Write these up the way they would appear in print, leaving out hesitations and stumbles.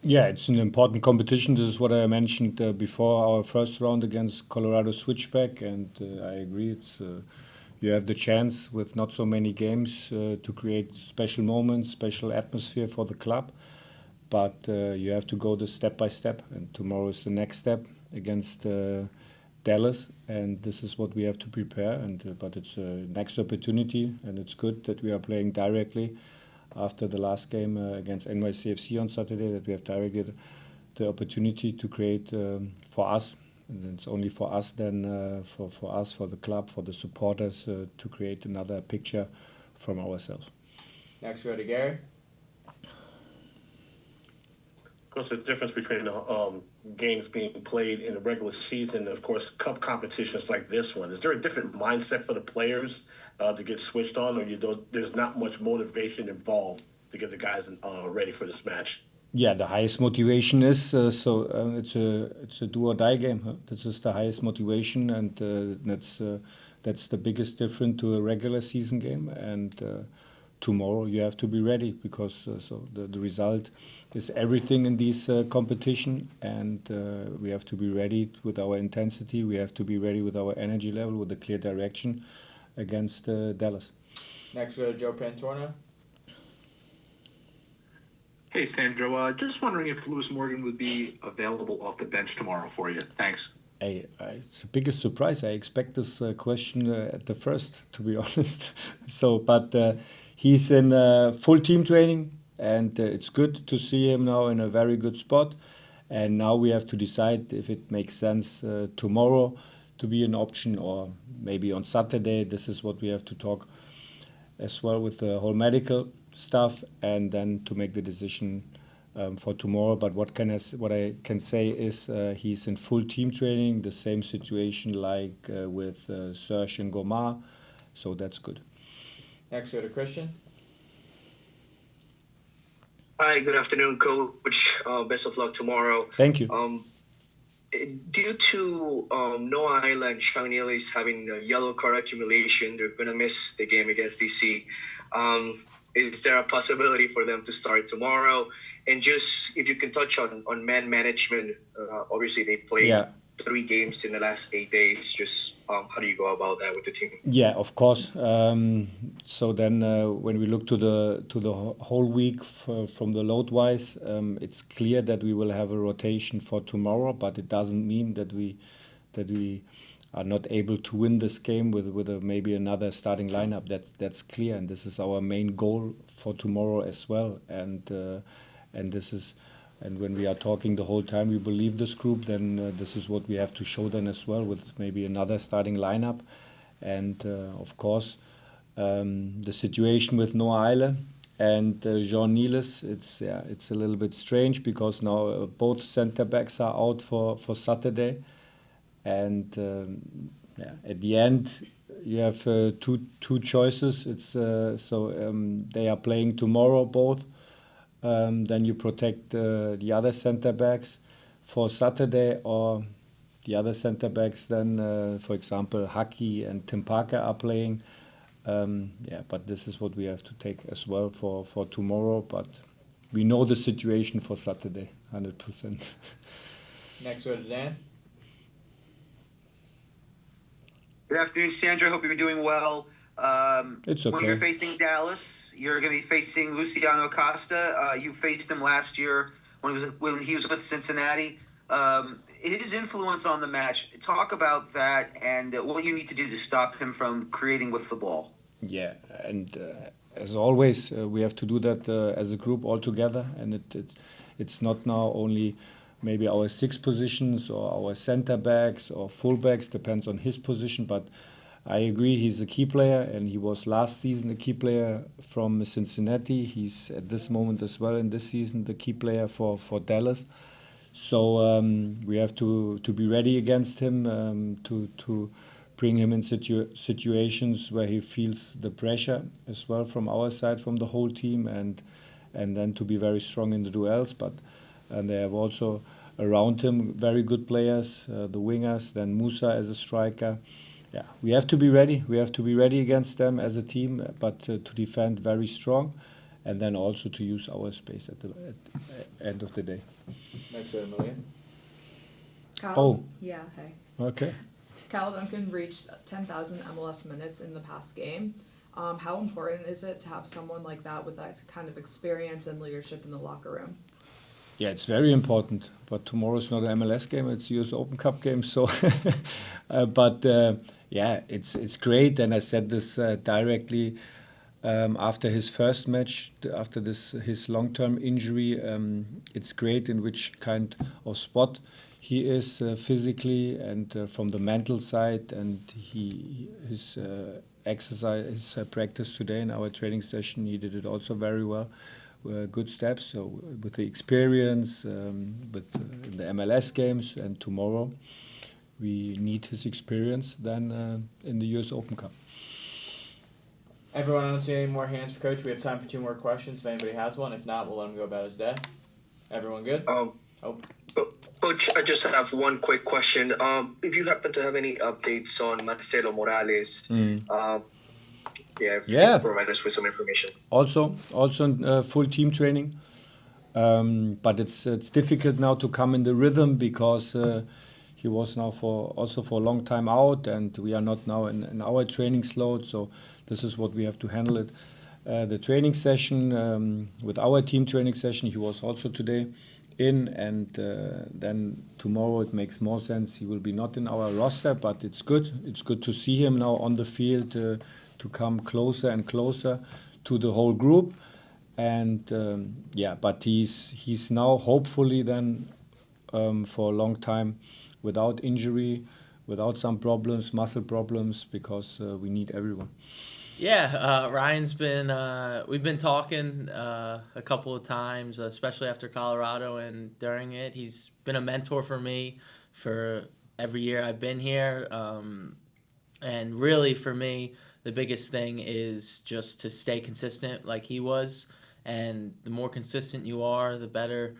Yeah, it's an important competition. This is what I mentioned before our first round against Colorado Switchback, and I agree. It's you have the chance with not so many games to create special moments, special atmosphere for the club. But you have to go this step by step, and tomorrow is the next step against Dallas, and this is what we have to prepare. And but it's a next opportunity, and it's good that we are playing directly after the last game against NYCFC on Saturday. That we have directly the opportunity to create for us. And it's only for us then, for us, for the club, for the supporters, to create another picture from ourselves. Next, we go to Gary. Of course, the difference between games being played in the regular season and, of course, cup competitions like this one. Is there a different mindset for the players to get switched on, or there's not much motivation involved to get the guys ready for this match? Yeah, the highest motivation is it's a do or die game. Huh? This is the highest motivation, and that's the biggest difference to a regular season game. And tomorrow you have to be ready because so the result is everything in this competition, and we have to be ready with our intensity. We have to be ready with our energy level, with a clear direction against Dallas. Next, we go to Joe Pantorna. Hey, Sandro. Just wondering if Lewis Morgan would be available off the bench tomorrow for you. Thanks. It's the biggest surprise. I expect this question at the first, to be honest. So, but he's in full team training, and it's good to see him now in a very good spot. And now we have to decide if it makes sense tomorrow to be an option or maybe on Saturday. This is what we have to talk as well with the whole medical stuff, and then to make the decision for tomorrow. But what I can say is he's in full team training. The same situation like with Serge and Gomar, so that's good. Next, we go to Christian. Hi, good afternoon, Coach. Best of luck tomorrow. Thank you. Due to Noah Isla and Sean Neely's having a yellow card accumulation, they're going to miss the game against DC. Is there a possibility for them to start tomorrow? And just if you can touch on man management, obviously they played 3 games in the last 8 days. Just how do you go about that with the team? Yeah, of course. So then when we look to the whole week from the load wise, it's clear that we will have a rotation for tomorrow, but it doesn't mean that we are not able to win this game with maybe another starting lineup. That's clear, and this is our main goal for tomorrow as well. And this is, and when we are talking the whole time, we believe this group. Then this is what we have to show them as well, with maybe another starting lineup. And of course, the situation with Noah Eile and Jean Niels, it's a little bit strange because now both center backs are out for Saturday. And at the end, you have two choices. It's they are playing tomorrow both. Then you protect the other center backs for Saturday, or the other center backs. Then, for example, Haki and Tim Parker are playing. But this is what we have to take as well for tomorrow. But we know the situation for Saturday, 100%. Next, go to Dan. Good afternoon, Sandro. Hope you're doing well. It's okay. When you're facing Dallas, you're going to be facing Luciano Acosta. You faced him last year when he was with Cincinnati. His influence on the match, talk about that and what you need to do to stop him from creating with the ball. Yeah, and as always, we have to do that as a group all together. And it's not now only maybe our 6 positions or our center backs or full backs, depends on his position. But I agree, he's a key player, and he was last season a key player from Cincinnati. He's at this moment as well in this season the key player for Dallas. So we have to be ready against him, to bring him in situations where he feels the pressure as well from our side, from the whole team, and then to be very strong in the duels. And they have also around him very good players, the wingers, then Musa as a striker. Yeah, we have to be ready. We have to be ready against them as a team, but to defend very strong. and then also to use our space at the end of the day. Next we go to Malia. Kyle, Oh. Yeah, hey. Okay. Kyle Duncan reached 10,000 MLS minutes in the past game. How important is it to have someone like that with that kind of experience and leadership in the locker room? Yeah, it's very important. But tomorrow's not an MLS game; it's US Open Cup game. So, yeah, it's great. And I said this directly after his first match, after his long-term injury. It's great in which kind of spot he is physically and from the mental side. And his exercise, his practice today in our training session, he did it also very well. Good steps. So with the experience, with the MLS games, and tomorrow, we need his experience then in the US Open Cup. Everyone, I don't see any more hands for Coach. We have time for 2 more questions if anybody has one. If not, we'll let him go about his day. Everyone good? Coach, I just have one quick question. If you happen to have any updates on Marcelo Morales, if you can provide us with some information. Also in full team training, but it's difficult now to come in the rhythm because he was now for a long time out, and we are not now in our training slot. So this is what we have to handle it. The training session with our team training session, he was also today in, and then tomorrow it makes more sense. He will be not in our roster, but it's good. It's good to see him now on the field. To come closer and closer to the whole group, and but he's now hopefully then for a long time without injury, without some problems, muscle problems, because we need everyone. Yeah, Ryan's been, we've been talking a couple of times, especially after Colorado and during it. He's been a mentor for me for every year I've been here, and really for me, the biggest thing is just to stay consistent like he was. And the more consistent you are, the better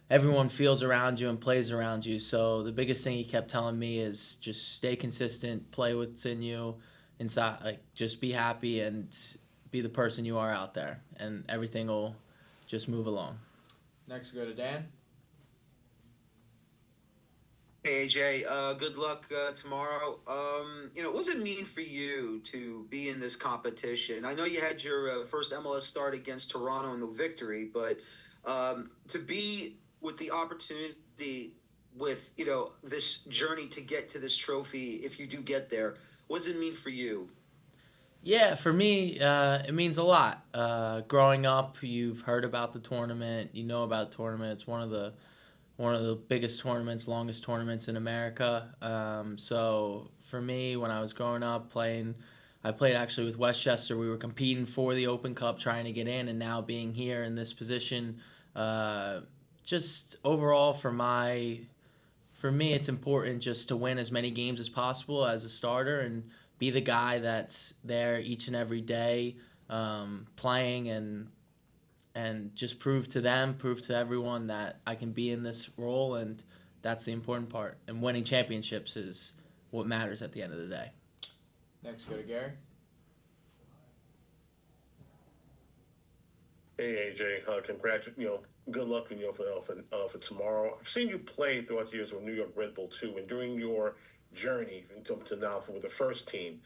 everyone feels around you and plays around you. So the biggest thing he kept telling me is just stay consistent, play what's in you inside, like just be happy and be the person you are out there, and everything will just move along. Next we go to Dan. Hey AJ, good luck tomorrow. What does it mean for you to be in this competition? I know you had your first MLS start against Toronto in the victory, but to be with the opportunity with this journey to get to this trophy, if you do get there, what does it mean for you? Yeah, for me, it means a lot. Growing up, you've heard about the tournament, you know about the tournament. It's one of the biggest tournaments, longest tournaments in America. So for me, when I was growing up I played actually with Westchester. We were competing for the Open Cup, trying to get in, and now being here in this position, just overall for me, it's important just to win as many games as possible as a starter and be the guy that's there each and every day, playing and just prove to everyone that I can be in this role, and that's the important part. And winning championships is what matters at the end of the day. Next go to Gary. Hey AJ, good luck for tomorrow. I've seen you play throughout the years with New York Red Bull too, and during your journey until to now for the first team.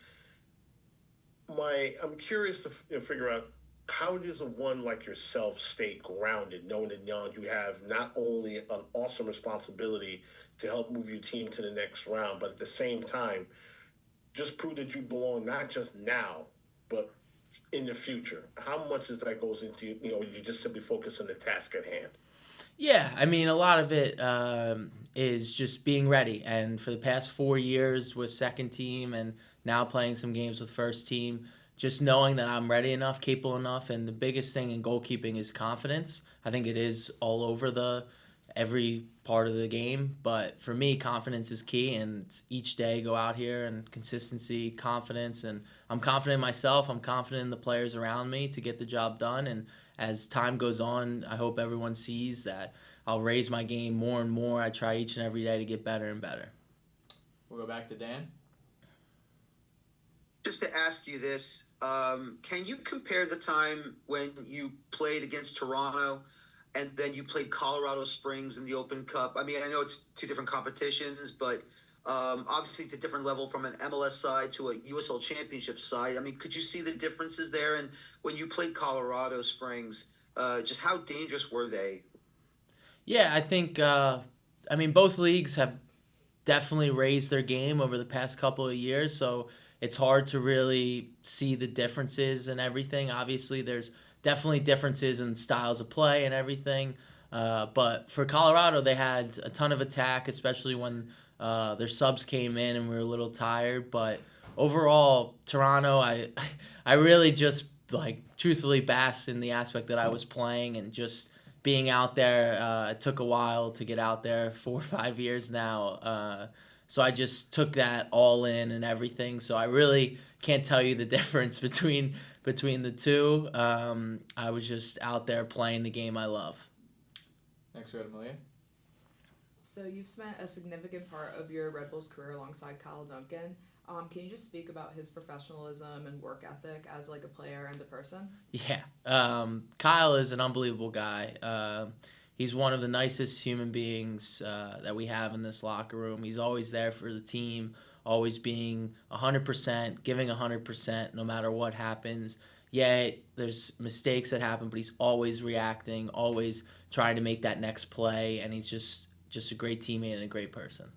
I'm curious to figure out, how does one like yourself stay grounded, knowing that you have not only an awesome responsibility to help move your team to the next round, but at the same time, just prove that you belong not just now, but in the future? How much of that goes into, you just simply focus on the task at hand? Yeah, I mean, a lot of it is just being ready. And for the past 4 years with second team and now playing some games with first team, just knowing that I'm ready enough, capable enough. And the biggest thing in goalkeeping is confidence. I think it is all over every part of the game. But for me, confidence is key. And each day go out here and consistency, confidence. And I'm confident in myself. I'm confident in the players around me to get the job done. And as time goes on, I hope everyone sees that I'll raise my game more and more. I try each and every day to get better and better. We'll go back to Dan. just to ask you this, can you compare the time when you played against Toronto and then you played Colorado Springs in the Open Cup? I mean, I know it's two different competitions, but obviously it's a different level from an MLS side to a USL Championship side. I mean, could you see the differences there? And when you played Colorado Springs, just how dangerous were they? Yeah, I think, both leagues have definitely raised their game over the past couple of years, so it's hard to really see the differences and everything. Obviously, there's definitely differences in styles of play and everything. But for Colorado, they had a ton of attack, especially when their subs came in and we were a little tired. But overall, Toronto, I really just truthfully basked in the aspect that I was playing and just being out there. It took a while to get out there, 4 or 5 years now. So I just took that all in and everything. So I really can't tell you the difference between the two. I was just out there playing the game I love. Next, we go to Malia. So you've spent a significant part of your Red Bulls career alongside Kyle Duncan. Can you just speak about his professionalism and work ethic as like a player and a person? Yeah, Kyle is an unbelievable guy. He's one of the nicest human beings that we have in this locker room. He's always there for the team, always being 100%, giving 100% no matter what happens. Yeah, there's mistakes that happen, but he's always reacting, always trying to make that next play, and he's just a great teammate and a great person.